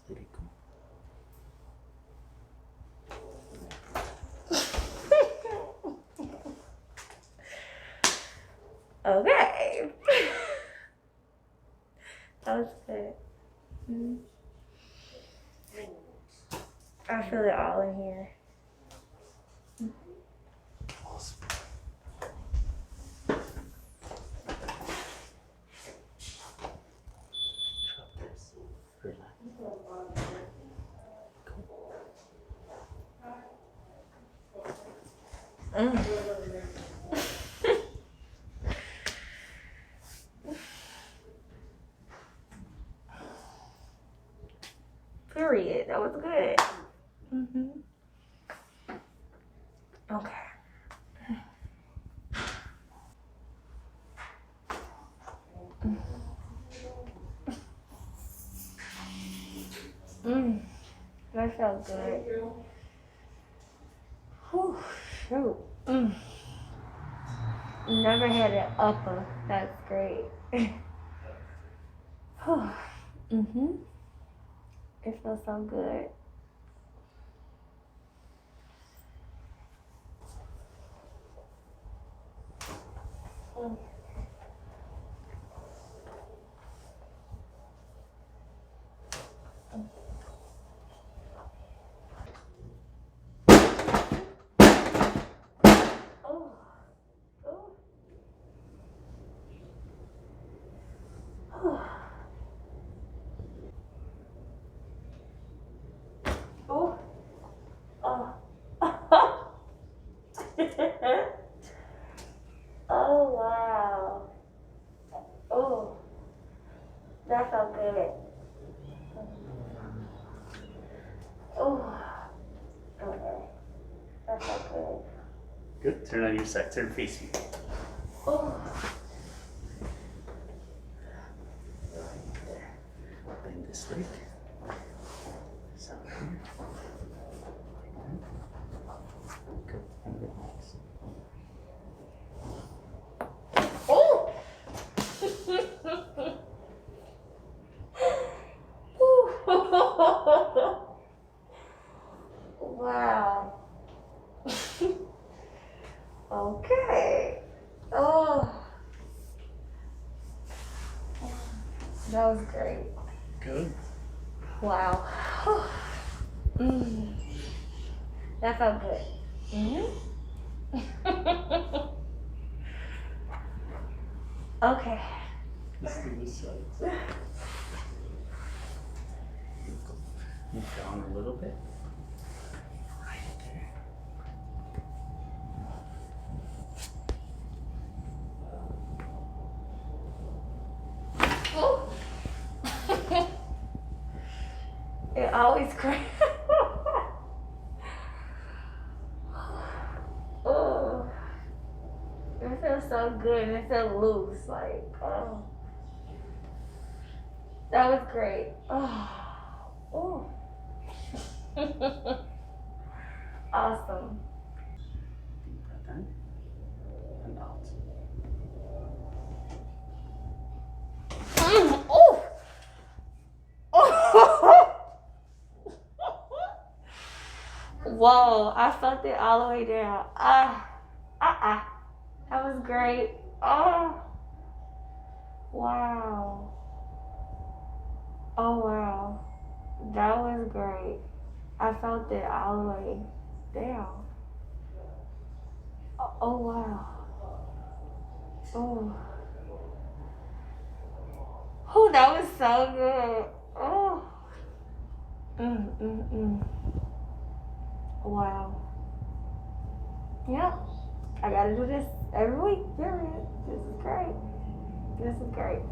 Let it go. Okay. That was good. I feel it all in here. Awesome. Drop this. Relax. Period. That was good. Okay. That felt good. Whew, shoot. Never had an upper. That's great. It feels so good. Oh wow. Oh, that felt good. Oh, okay. That felt good. Good. Turn on your side. Turn face me. Oh. Right there. Bend this leg. So here. Like that. Good. And relax. Oh. Wow. Okay. Oh. That was great. Good. Wow. That felt good. Okay. Let's do this side. Move down a little bit. Right there. Oh. It always crazy. Oh. It feels so good. It feels loose. Like, oh. That was great. Oh. Oh. Awesome. Deep breath in and out. Oh. Whoa, I felt it all the way down. That was great. Oh. Wow. Oh, wow. That was great. I felt it all the way down. Oh, wow. Oh. Oh, that was so good. Oh. Wow. Yeah. I gotta do this every week, period. This is great. This is great.